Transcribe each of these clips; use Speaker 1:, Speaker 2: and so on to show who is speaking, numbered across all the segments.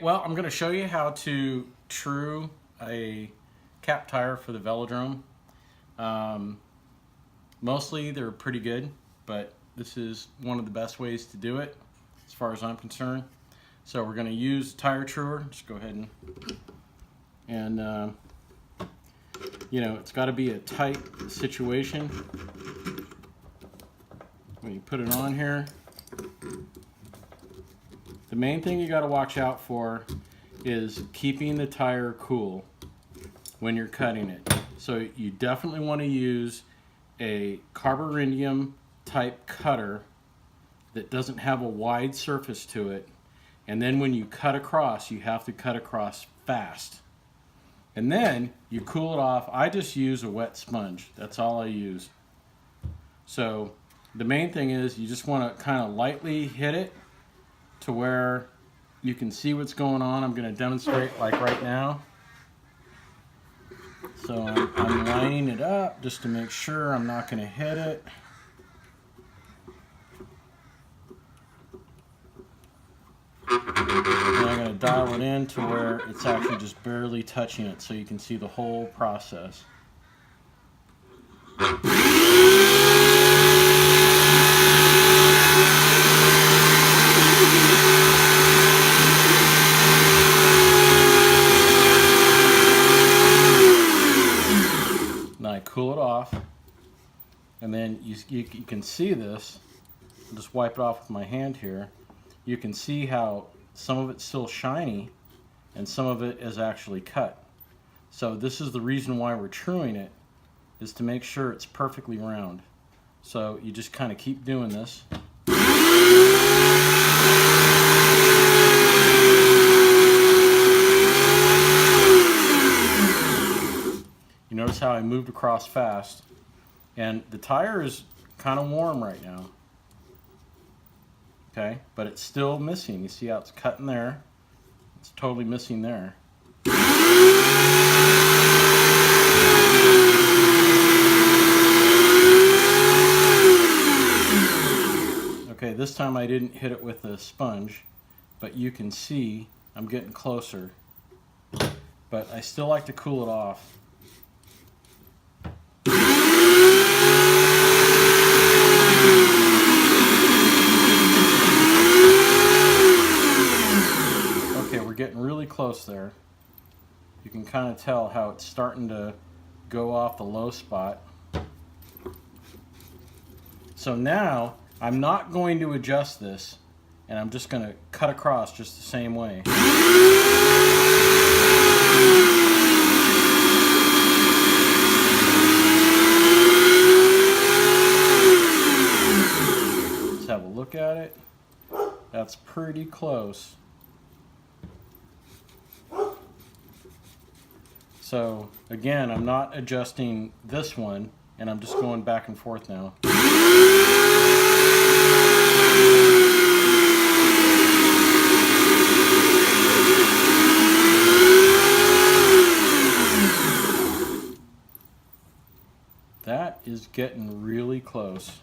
Speaker 1: Well, I'm going to show you how to true a cap tire for the Velodrome. Mostly they're pretty good, but this is one of the best ways to do it as far as I'm concerned. So we're going to use tire truer. Just go ahead and you know, it's got to be a tight situation when you put it on here. The main thing you got to watch out for is keeping the tire cool when you're cutting it. So you definitely want to use a carborundum type cutter that doesn't have a wide surface to it. And then when you cut across, you have to cut across fast. And then you cool it off. I just use a wet sponge. That's all I use. So the main thing is you just want to kind of lightly hit it to where you can see what's going on. I'm going to demonstrate like right now. So I'm lining it up just to make sure I'm not going to hit it. And I'm going to dial it in to where it's actually just barely touching it so you can see the whole process. Now I cool it off, and then you can see this. I'll just wipe it off with my hand here. You can see how some of it's still shiny and some of it is actually cut. So this is the reason why we're truing it, is to make sure it's perfectly round. So you just kind of keep doing this. You notice how I moved across fast, and the tire is kind of warm right now. Okay, but it's still missing. You see how it's cutting there? It's totally missing there. Okay, this time I didn't hit it with a sponge, but you can see I'm getting closer. But I still like to cool it off. Okay, we're getting really close there. You can kind of tell how it's starting to go off the low spot. So now I'm not going to adjust this, and I'm just going to cut across just the same way. Let's have a look at it. That's pretty close. So again, I'm not adjusting this one, and I'm just going back and forth now. That is getting really close.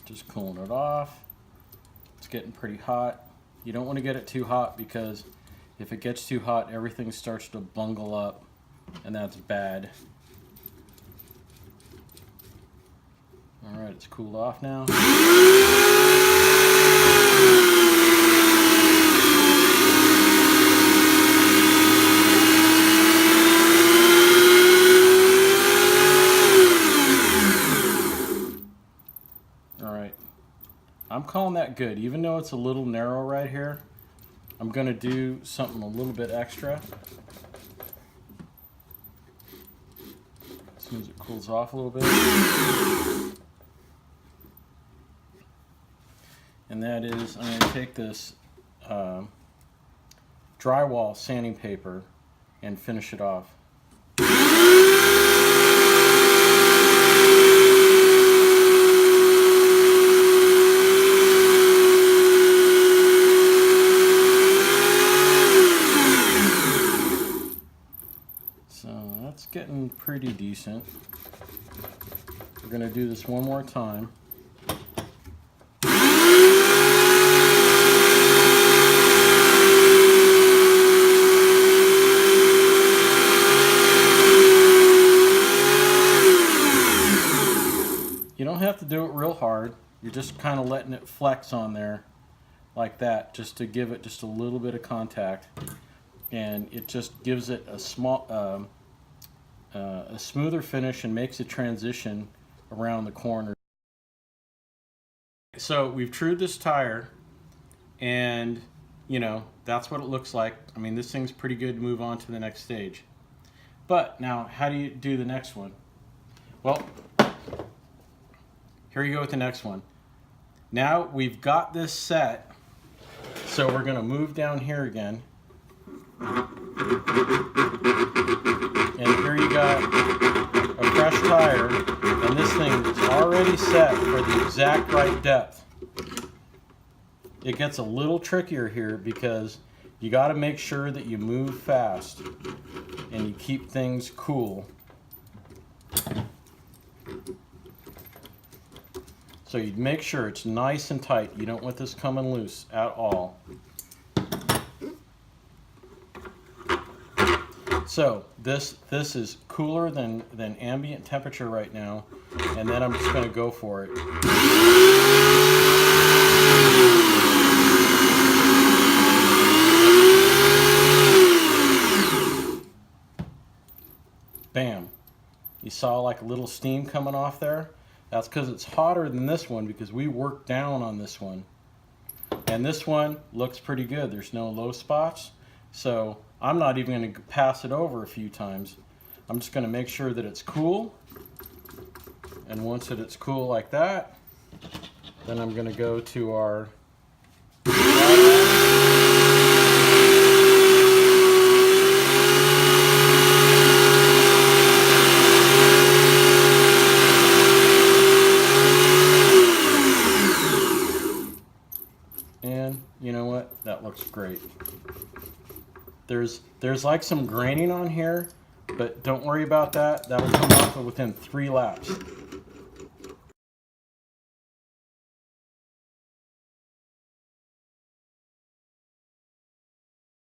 Speaker 1: Just cooling it off. It's getting pretty hot. You don't want to get it too hot, because if it gets too hot, everything starts to bungle up, and that's bad. Alright, it's cooled off now. Alright, I'm calling that good. Even though it's a little narrow right here, I'm going to do something a little bit extra. As soon as it cools off a little bit. And that is, I'm going to take this drywall sanding paper and finish it off. Getting pretty decent. We're going to do this one more time. have to do it real hard. You're just kind of letting it flex on there like that, just to give it just a little bit of contact, and it just gives it a smoother finish and makes a transition around the corner. So we've trued this tire, and you know, that's what it looks like. I mean, this thing's pretty good to move on to the next stage. But now, how do you do the next one? Well, here you go with the next one. Now we've got this set, so we're going to move down here again. And here you got a fresh tire, and this thing is already set for the exact right depth. It gets a little trickier here because you got to make sure that you move fast and you keep things cool. So you make sure it's nice and tight. You don't want this coming loose at all. So this is cooler than ambient temperature right now, and then I'm just going to go for it. Bam. You saw like a little steam coming off there? That's because it's hotter than this one, because we worked down on this one. And this one looks pretty good. There's no low spots. So I'm not even going to pass it over a few times. I'm just going to make sure that it's cool. And once it's cool like that, then I'm going to go to our and you know what? That looks great. There's like some graining on here, but don't worry about that. That'll come off within 3 laps.